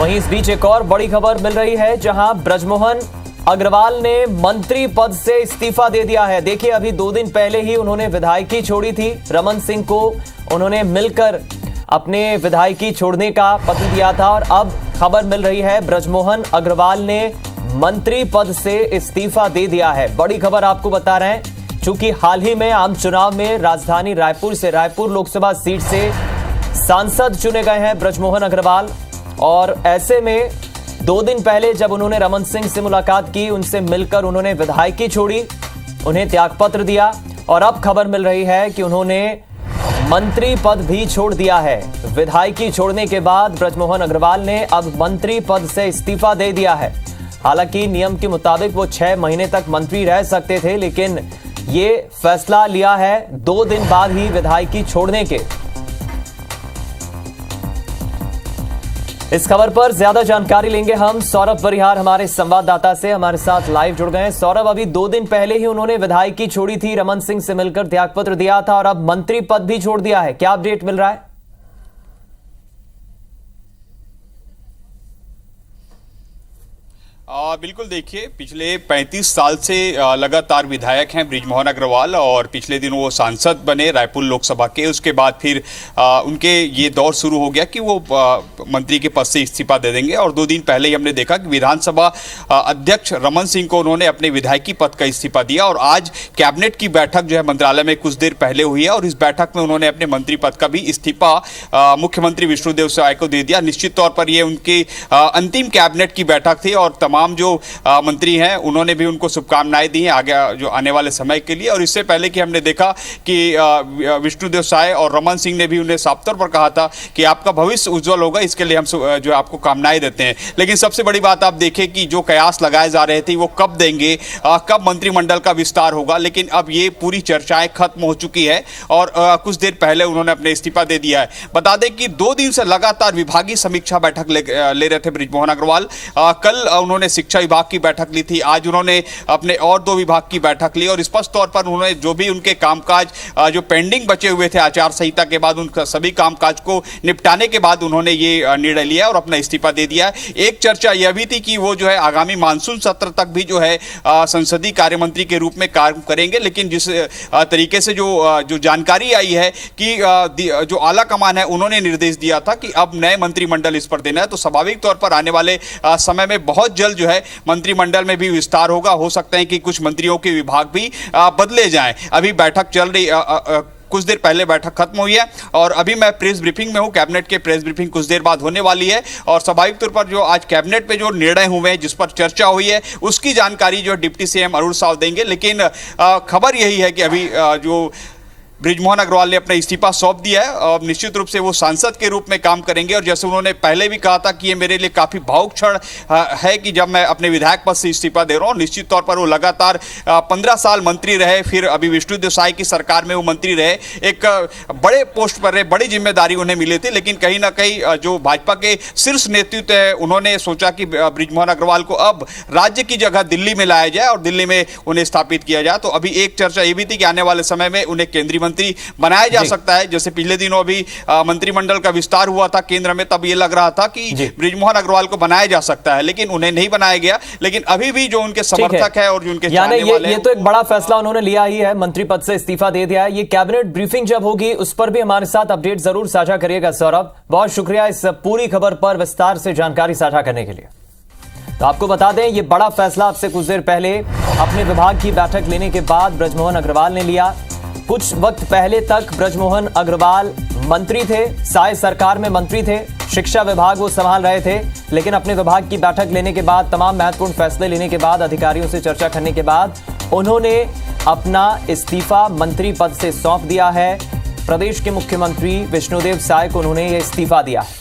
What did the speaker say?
वहीं इस बीच एक और बड़ी खबर मिल रही है, जहां ब्रजमोहन अग्रवाल ने मंत्री पद से इस्तीफा दे दिया है। देखिए, अभी 2 दिन पहले ही उन्होंने विधायकी छोड़ी थी। रमन सिंह को उन्होंने मिलकर अपने विधायकी छोड़ने का पत्र दिया था और अब खबर मिल रही है ब्रजमोहन अग्रवाल ने मंत्री पद से इस्तीफा दे दिया है। बड़ी खबर आपको बता रहे हैं, चूंकि हाल ही में आम चुनाव में राजधानी रायपुर से रायपुर लोकसभा सीट से सांसद चुने गए हैं ब्रजमोहन अग्रवाल। और ऐसे में 2 दिन पहले जब उन्होंने रमन सिंह से मुलाकात की, उनसे मिलकर उन्होंने विधायकी छोड़ी, उन्हें त्यागपत्र दिया और अब खबर मिल रही है कि उन्होंने मंत्री पद भी छोड़ दिया है। विधायकी छोड़ने के बाद ब्रजमोहन अग्रवाल ने अब मंत्री पद से इस्तीफा दे दिया है। हालांकि नियम के मुताबिक वो 6 महीने तक मंत्री रह सकते थे, लेकिन ये फैसला लिया है 2 दिन बाद ही विधायकी छोड़ने के। इस खबर पर ज्यादा जानकारी लेंगे हम सौरभ परिहार हमारे संवाददाता से, हमारे साथ लाइव जुड़ गए हैं। सौरभ, अभी 2 दिन पहले ही उन्होंने विधायकी छोड़ी थी, रमन सिंह से मिलकर त्यागपत्र दिया था और अब मंत्री पद भी छोड़ दिया है। क्या अपडेट मिल रहा है? बिल्कुल, देखिए, पिछले 35 साल से लगातार विधायक हैं ब्रिजमोहन अग्रवाल और पिछले दिन वो सांसद बने रायपुर लोकसभा के। उसके बाद फिर उनके ये दौर शुरू हो गया कि वो मंत्री के पद से इस्तीफा दे देंगे। और 2 दिन पहले ही हमने देखा कि विधानसभा अध्यक्ष रमन सिंह को उन्होंने अपने विधायकी पद का इस्तीफा दिया और आज कैबिनेट की बैठक जो है मंत्रालय में कुछ देर पहले हुई है और इस बैठक में उन्होंने अपने मंत्री पद का भी इस्तीफा मुख्यमंत्री विष्णुदेव साय को दे दिया। निश्चित तौर पर ये उनकी अंतिम कैबिनेट की बैठक थी और तमाम जो मंत्री हैं उन्होंने भी उनको शुभकामनाएं दी हैं आगे जो आने वाले समय के लिए। और इससे पहले कि हमने देखा कि विष्णुदेव साय और रमन सिंह ने भी उन्हें साफ तौर पर कहा था कि आपका भविष्य उज्जवल होगा, इसके लिए हम जो आपको कामनाएं देते हैं। लेकिन सबसे बड़ी बात आप देखें कि जो कयास लगाए जा रहे थे वो कब देंगे, कब मंत्रिमंडल का विस्तार होगा, लेकिन अब ये पूरी चर्चाएं खत्म हो चुकी है और कुछ देर पहले उन्होंने अपने इस्तीफा दे दिया है। बता दें कि 2 दिन से लगातार विभागीय समीक्षा बैठक ले रहे थे ब्रिजमोहन अग्रवाल। कल उन्होंने शिक्षा विभाग की बैठक ली थी, आज उन्होंने अपने और 2 विभाग की बैठक ली और स्पष्ट तौर पर उन्होंने जो भी उनके कामकाज जो पेंडिंग बचे हुए थे आचार संहिता के बाद, उन सभी कामकाज को निपटाने के बाद उन्होंने ये निर्णय लिया और अपना इस्तीफा दे दिया है। एक चर्चा यह भी थी कि वो जो है आगामी मानसून सत्र तक भी जो है संसदीय कार्य मंत्री के रूप में कार्य करेंगे। लेकिन जिस तरीके से जो जानकारी आई है कि जो आला कमान है उन्होंने निर्देश दिया था कि अब नए मंत्रिमंडल इस पर देना है, तो स्वाभाविक तौर पर आने वाले समय में बहुत जल्द जो है मंत्रिमंडल में भी विस्तार होगा। हो सकता है कि कुछ मंत्रियों के विभाग भी बदले जाएं। अभी बैठक चल रही, कुछ देर पहले बैठक खत्म हुई है और अभी मैं प्रेस ब्रीफिंग में हूं। कैबिनेट के प्रेस ब्रीफिंग कुछ देर बाद होने वाली है और स्वाभाविक तौर पर जो आज कैबिनेट में जो निर्णय हुए हैं, जिस पर चर्चा हुई है, उसकी जानकारी जो डिप्टी सीएम अरुण साव देंगे। लेकिन खबर यही है कि अभी जो ब्रिजमोहन अग्रवाल ने अपना इस्तीफा सौंप दिया है और निश्चित रूप से वो सांसद के रूप में काम करेंगे। और जैसे उन्होंने पहले भी कहा था कि ये मेरे लिए काफ़ी भावुक क्षण है कि जब मैं अपने विधायक पद से इस्तीफा दे रहा हूँ। निश्चित तौर पर वो लगातार 15 साल मंत्री रहे, फिर अभी विष्णुदेव साय की सरकार में वो मंत्री रहे, एक बड़े पोस्ट पर रहे, बड़ी जिम्मेदारी उन्हें मिली थी। लेकिन कहीं ना कहीं जो भाजपा के शीर्ष नेतृत्व है उन्होंने सोचा कि ब्रिजमोहन अग्रवाल को अब राज्य की जगह दिल्ली में लाया जाए और दिल्ली में उन्हें स्थापित किया जाए। तो अभी एक चर्चा ये भी थी कि आने वाले समय में उन्हें केंद्रीय मंत्री बनाया जा सकता है। जैसे पिछले दिनों अभी मंत्रिमंडल का विस्तार हुआ था केंद्र में, तब ये लग रहा था कि ब्रिजमोहन अग्रवाल को बनाया जा सकता है, लेकिन उन्हें नहीं बनाया गया। लेकिन अभी भी जो उनके समर्थक है और जो उनके चाहने वाले हैं, ये तो एक बड़ा फैसला उन्होंने लिया ही है, मंत्री पद से इस्तीफा दे दिया है। ये कैबिनेट ब्रीफिंग जब होगी उस पर भी हमारे साथ अपडेट जरूर साझा करिएगा। सौरभ, बहुत शुक्रिया इस पूरी खबर पर विस्तार से जानकारी साझा करने के लिए। तो आपको बता दें, ये बड़ा फैसला आपसे कुछ देर पहले अपने विभाग की बैठक लेने के बाद ब्रजमोहन अग्रवाल ने लिया। कुछ वक्त पहले तक ब्रजमोहन अग्रवाल मंत्री थे, साय सरकार में मंत्री थे, शिक्षा विभाग वो संभाल रहे थे। लेकिन अपने विभाग की बैठक लेने के बाद, तमाम महत्वपूर्ण फैसले लेने के बाद, अधिकारियों से चर्चा करने के बाद उन्होंने अपना इस्तीफा मंत्री पद से सौंप दिया है। प्रदेश के मुख्यमंत्री विष्णुदेव साय को उन्होंने यह इस्तीफा दिया है।